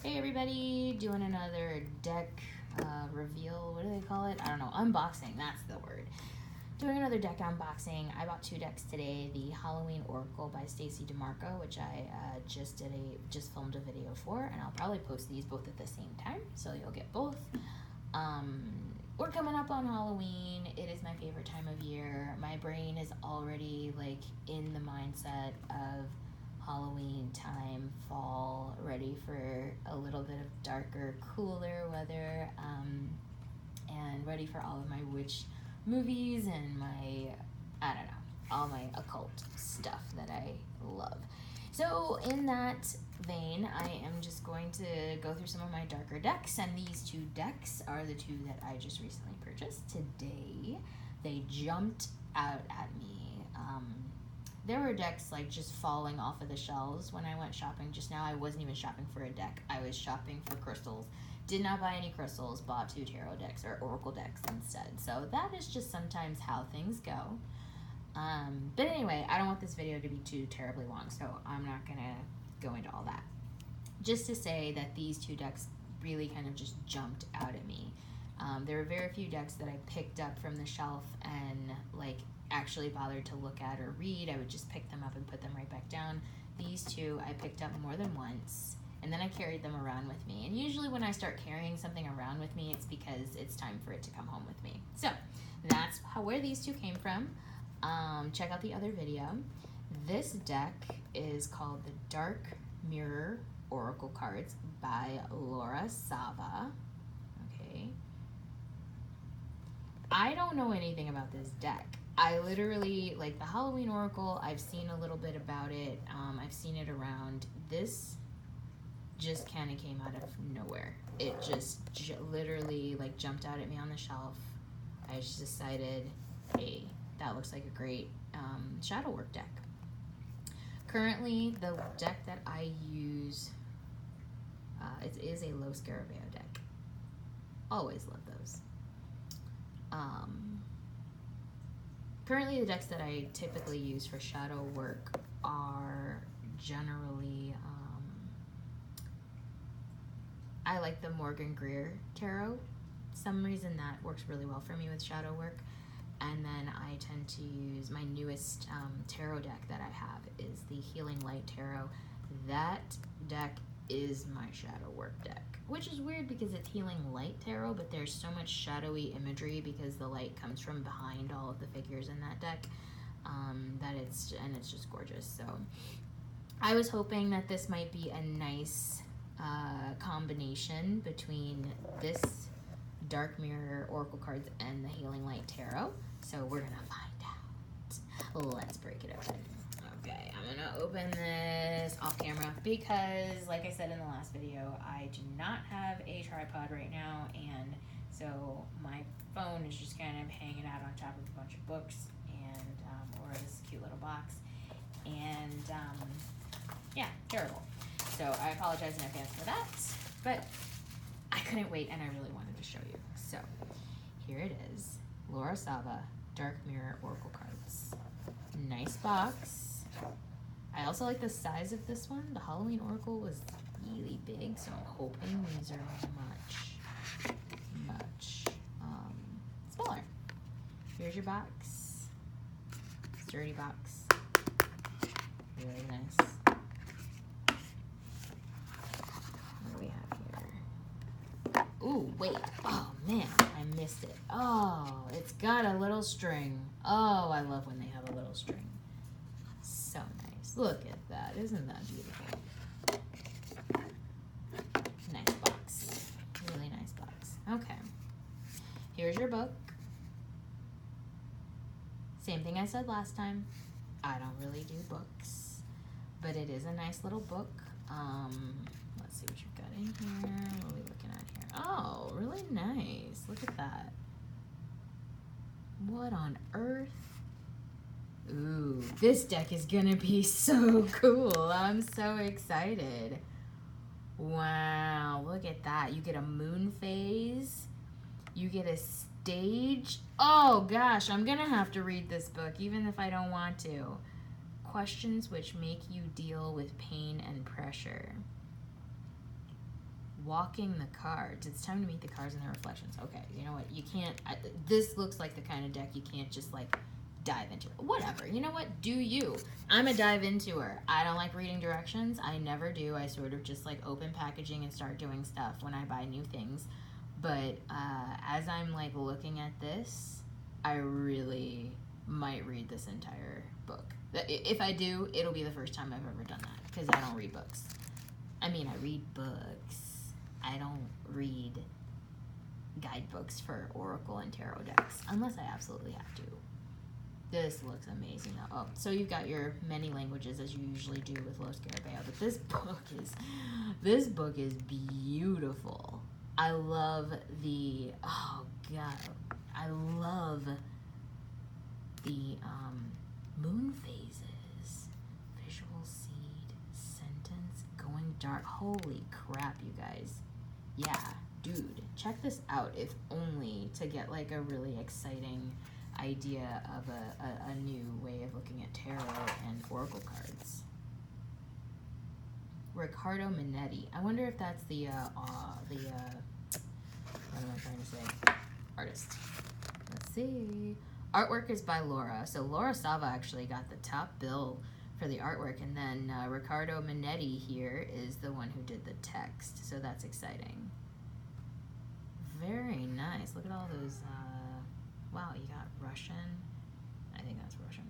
Hey everybody, doing another deck reveal. What do they call it? I don't know. Unboxing, that's the word. Doing another deck unboxing. I bought two decks today. The Halloween Oracle by Stacey DeMarco, which I just filmed a video for, and I'll probably post these both at the same time, so you'll get both. We're coming up on Halloween. It is my favorite time of year. My brain is already like in the mindset of Halloween time, fall, ready for a little bit of darker, cooler weather, and ready for all of my witch movies and my, I don't know, all my occult stuff that I love. So in that vein, I am just going to go through some of my darker decks, and these two decks are the two that I just recently purchased today. They jumped out at me. There were decks like just falling off of the shelves when I went shopping just now. I wasn't even shopping for a deck. I was shopping for crystals. Did not buy any crystals, bought two tarot decks or oracle decks instead. So that is just sometimes how things go. But anyway, I don't want this video to be too terribly long, so I'm not gonna go into all that. Just to say that these two decks really kind of just jumped out at me. There were very few decks that I picked up from the shelf and like actually bothered to look at or read. I would just pick them up and put them right back down. These two I picked up more than once, and then I carried them around with me. And usually when I start carrying something around with me, it's because it's time for it to come home with me. So that's where these two came from. Check out the other video. This deck is called the Dark Mirror Oracle Cards by Sava. Okay. I don't know anything about this deck. I literally, like the Halloween Oracle, I've seen a little bit about it. I've seen it around. This just kind of came out of nowhere. It just literally like jumped out at me on the shelf. I just decided, hey, that looks like a great shadow work deck. Currently, the deck that I use, it is a Lo Scarabeo deck. Always love those. Currently, the decks that I typically use for shadow work are generally, I like the Morgan Greer Tarot. Some reason that works really well for me with shadow work. And then I tend to use my newest tarot deck that I have is the Healing Light Tarot. That deck is my shadow work deck, which is weird because it's Healing Light Tarot, but there's so much shadowy imagery because the light comes from behind all of the figures in that deck that it's just gorgeous. So I was hoping that this might be a nice combination between this Dark Mirror Oracle cards and the Healing Light Tarot. So we're gonna find out. Let's break it open. Okay, I'm gonna open this off camera because, like I said in the last video, I do not have a tripod right now, and so my phone is just kind of hanging out on top of a bunch of books and or this cute little box, and yeah, terrible. So I apologize in advance for that, but I couldn't wait and I really wanted to show you. So here it is, Sava Dark Mirror Oracle cards. Nice box. I also like the size of this one. The Halloween Oracle was really big, so I'm hoping these are much smaller. Here's your box. Sturdy box. Really nice. What do we have here? Ooh, wait. Oh, man. I missed it. Oh, it's got a little string. Oh, I love when they have a little string. So nice. Look at that. Isn't that beautiful? Nice box. Really nice box. Okay. Here's your book. Same thing I said last time. I don't really do books, but it is a nice little book. Let's see what you've got in here. What are we looking at here? Oh, really nice. Look at that. What on earth? Ooh, this deck is gonna be so cool. I'm so excited. Wow, look at that. You get a moon phase. You get a stage. Oh gosh, I'm gonna have to read this book even if I don't want to. Questions which make you deal with pain and pressure. walking the cards. It's time to meet the cards and their reflections. Okay, you know what? You can't. This looks like the kind of deck you can't just like dive into. Whatever. You know what? Do you? I'm a dive into her. I don't like reading directions. I never do. I sort of just like open packaging and start doing stuff when I buy new things. But as I'm like looking at this, I really might read this entire book. If I do, it'll be the first time I've ever done that because I don't read books. I mean, I read books. I don't read guidebooks for Oracle and Tarot decks unless I absolutely have to. This looks amazing though. Oh, so you've got your many languages as you usually do with Lo Scarabeo, but this book is beautiful. I love the I love the moon phases. Visual seed, sentence, going dark. Holy crap, you guys. Yeah, dude, check this out if only to get like a really exciting idea of a new way of looking at tarot and oracle cards. Ricardo Minetti. I wonder if that's the what am I trying to say? Artist. Let's see. Artwork is by Laura. So Laura Sava actually got the top bill for the artwork, and then Ricardo Minetti here is the one who did the text. So that's exciting. Very nice. Look at all those. Wow, you got Russian. I think that's Russian.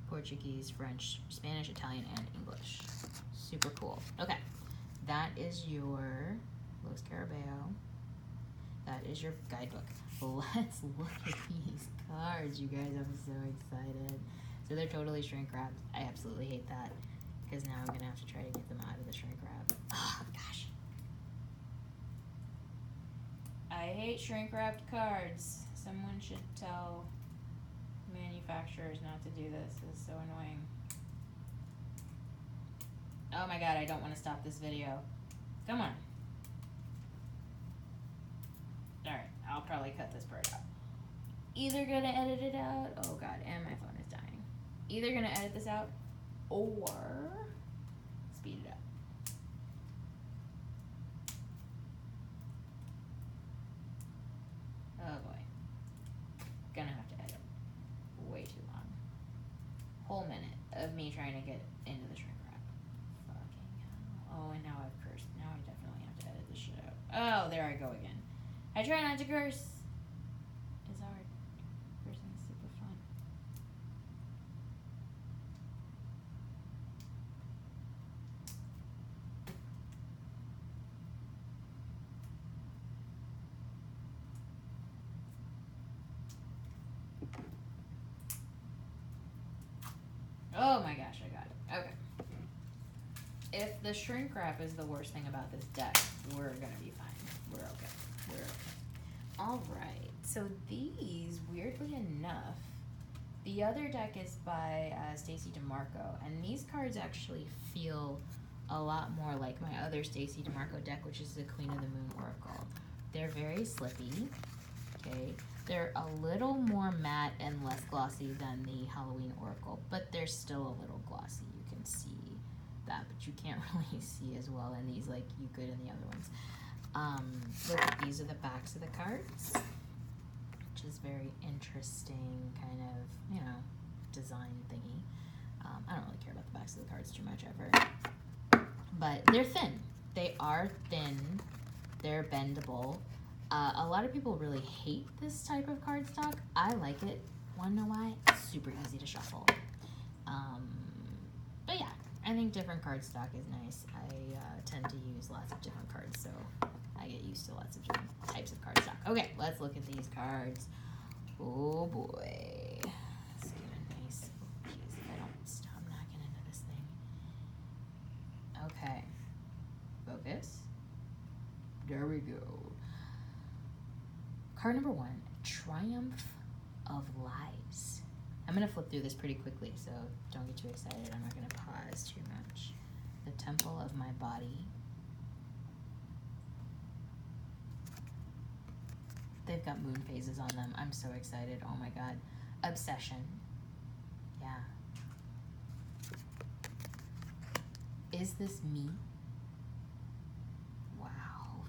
Portuguese, French, Spanish, Italian, and English. Super cool. Okay, that is your Lo Scarabeo. That is your guidebook. Let's look at these cards, you guys. I'm so excited. So they're totally shrink wrapped. I absolutely hate that because now I'm gonna have to try to get them out of the shrink wrap. Oh gosh. I hate shrink wrapped cards. Someone should tell manufacturers not to do this. It's so annoying. Oh my god, I don't want to stop this video. Come on. Alright, I'll probably cut this part out. Either gonna edit it out. Oh god, and my phone is dying. Either gonna edit this out or speed it up. Oh boy. Gonna have to edit way too long. Whole minute of me trying to get into the shrink wrap. Fucking hell. Oh, and now I've cursed. Now I definitely have to edit this shit out. Oh, there I go again. I try not to curse. It's hard. Cursing is super fun. Oh my gosh, I got it. Okay. If the shrink wrap is the worst thing about this deck, we're gonna be fine. We're okay. We're okay. All right. So these, weirdly enough, the other deck is by Stacey DeMarco, and these cards actually feel a lot more like my other Stacey DeMarco deck, which is the Queen of the Moon Oracle. They're very slippy. Okay. They're a little more matte and less glossy than the Halloween Oracle, but they're still a little glossy. You can see that, but you can't really see as well in these like you could in the other ones. Look, these are the backs of the cards, which is very interesting kind of, you know, design thingy. I don't really care about the backs of the cards too much ever, but they're thin. They are thin. They're bendable. A lot of people really hate this type of cardstock. I like it. Wanna know why? It's super easy to shuffle. But yeah, I think different cardstock is nice. I tend to use lots of different cards, so I get used to lots of different types of cardstock. Okay, let's look at these cards. Oh boy. Let's get a nice, oh jeez, if I don't stop knocking into this thing. Okay. Focus. There we go. Card number 1, Triumph of Lies. I'm going to flip through this pretty quickly, so don't get too excited. I'm not going to pause too much. The Temple of My Body. They've got moon phases on them. I'm so excited. Oh my god. Obsession. Yeah. Is this me? Wow.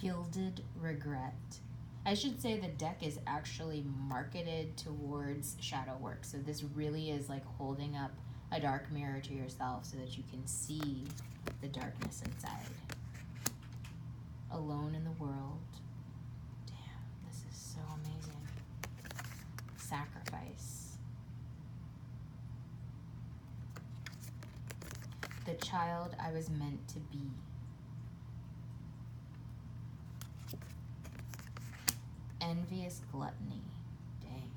Gilded Regret. I should say the deck is actually marketed towards shadow work. So this really is like holding up a dark mirror to yourself so that you can see the darkness inside. Alone in the World. Damn, this is so amazing. Sacrifice. The Child I Was Meant to Be. Envious Gluttony. Dang.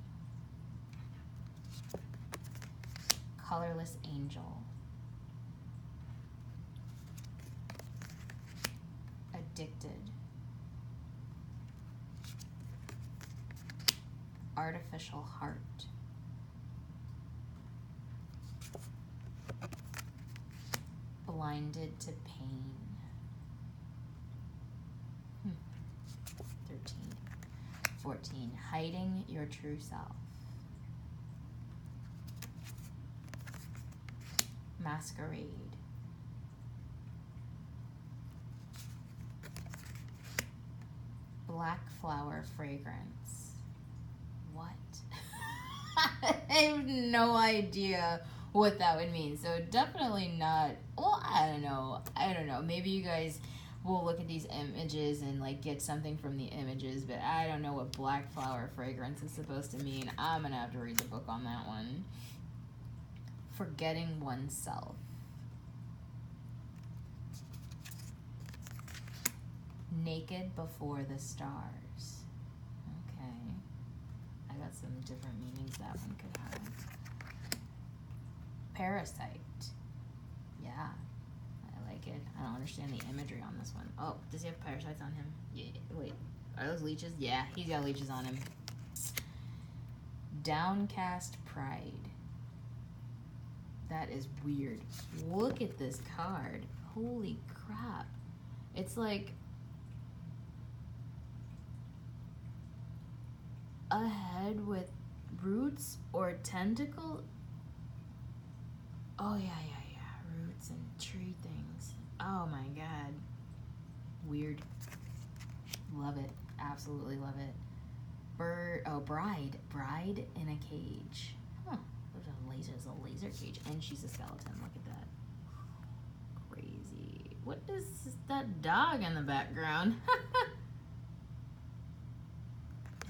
Colorless Angel. Addicted. Artificial Heart. Blinded to Pain. 13. 14. Hiding Your True Self. Masquerade. Black Flower Fragrance. What? I have no idea what that would mean. So definitely not, well, I don't know. Maybe you guys will look at these images and like get something from the images, but I don't know what black flower fragrance is supposed to mean. I'm gonna have to read the book on that one. Forgetting Oneself. Naked Before the Stars. Okay. I got some different meanings that one could have. Parasite. Yeah. I like it. I don't understand the imagery on this one. Oh, does he have parasites on him? Yeah. Wait. Are those leeches? Yeah, he's got leeches on him. Downcast Pride. That is weird. Look at this card. Holy crap. It's like a head with roots or tentacle. Oh, yeah. Roots and tree things. Oh, my God. Weird. Love it. Absolutely love it. Bride. Bride in a Cage. Huh. There's a laser cage. And she's a skeleton. Look at that. Crazy. What is that dog in the background?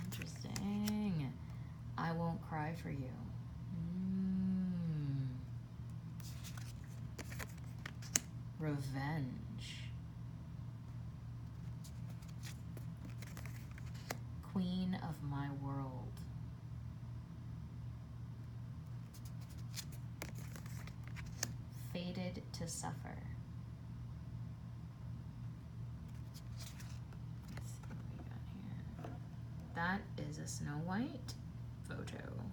Interesting. I Won't Cry for You. Revenge. Queen of My World. Fated to Suffer. Let's see what we got here. That is a Snow White photo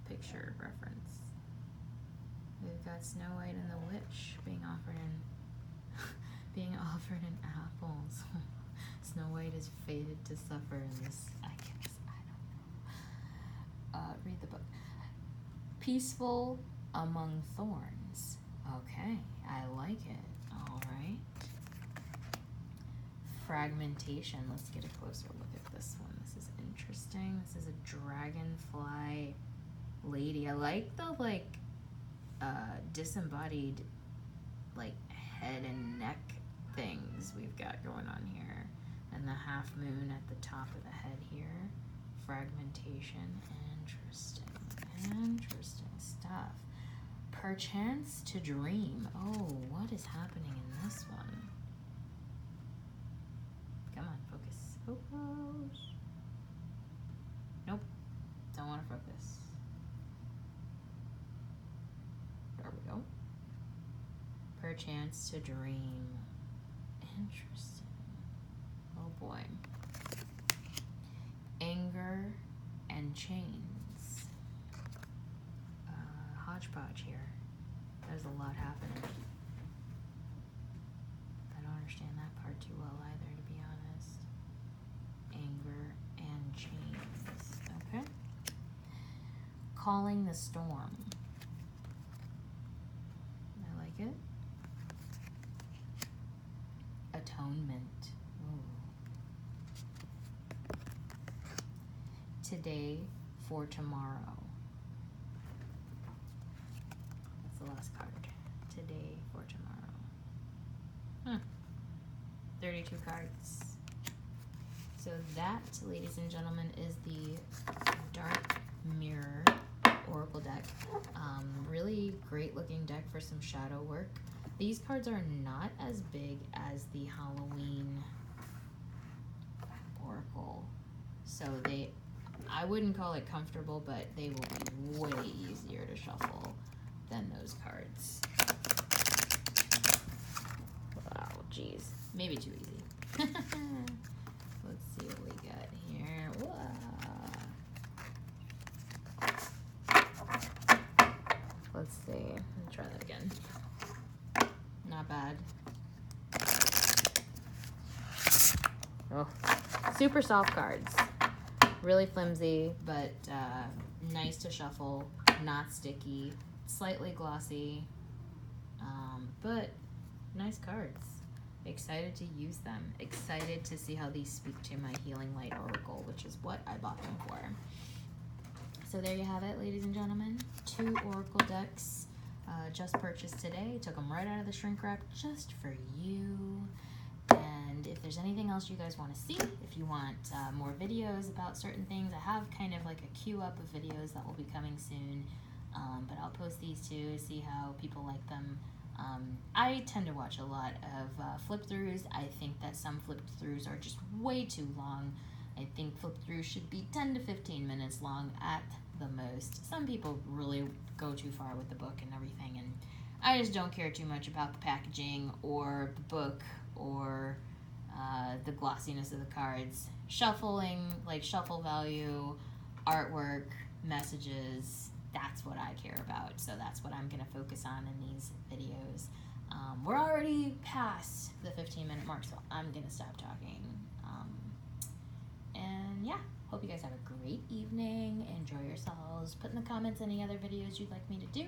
picture reference. We've got Snow White and the Witch being offered in apples. Snow White is fated to suffer in this. I guess I don't know. Read the book. Peaceful Among Thorns. Okay, I like it. All right. Fragmentation. Let's get a closer look at this one. This is interesting. This is a dragonfly lady. I like the disembodied head and neck things we've got going on here, and the half moon at the top of the head here. Fragmentation. Interesting stuff. Perchance to Dream. Oh, what is happening in this one? Come on, focus. Focus. Nope. Don't want to focus. There we go. Perchance to Dream. Interesting. Oh boy. Anger and Chains. Hodgepodge here. There's a lot happening. I don't understand that part too well either, to be honest. Anger and Chains. Okay. Calling the Storm. I like it. Atonement. Ooh. today for tomorrow. That's the last card. Today for tomorrow. 32 cards. So that, ladies and gentlemen, is the Dark Mirror Oracle deck. Really great looking deck for some shadow work. These cards are not as big as the Halloween Oracle. So I wouldn't call it comfortable, but they will be way easier to shuffle than those cards. Wow, geez. Maybe too easy. Let's see what we got here. Let's see. Let me try that again. Not bad. Oh, super soft cards. Really flimsy, but nice to shuffle. Not sticky. Slightly glossy. But nice cards. Excited to use them. Excited to see how these speak to my Healing Light Oracle, which is what I bought them for. So there you have it, ladies and gentlemen. 2 Oracle decks just purchased today. Took them right out of the shrink wrap just for you. And if there's anything else you guys want to see, if you want more videos about certain things, I have kind of like a queue up of videos that will be coming soon. But I'll post these too, see how people like them. I tend to watch a lot of flip-throughs. I think that some flip-throughs are just way too long. I think flip-throughs should be 10 to 15 minutes long at the most. Some people really go too far with the book and everything, and I just don't care too much about the packaging or the book or the glossiness of the cards. Shuffling, like shuffle value, artwork, messages, that's what I care about. So that's what I'm going to focus on in these videos. We're already past the 15-minute mark, so I'm going to stop talking. And yeah, hope you guys have a great evening. Enjoy yourselves. Put in the comments any other videos you'd like me to do.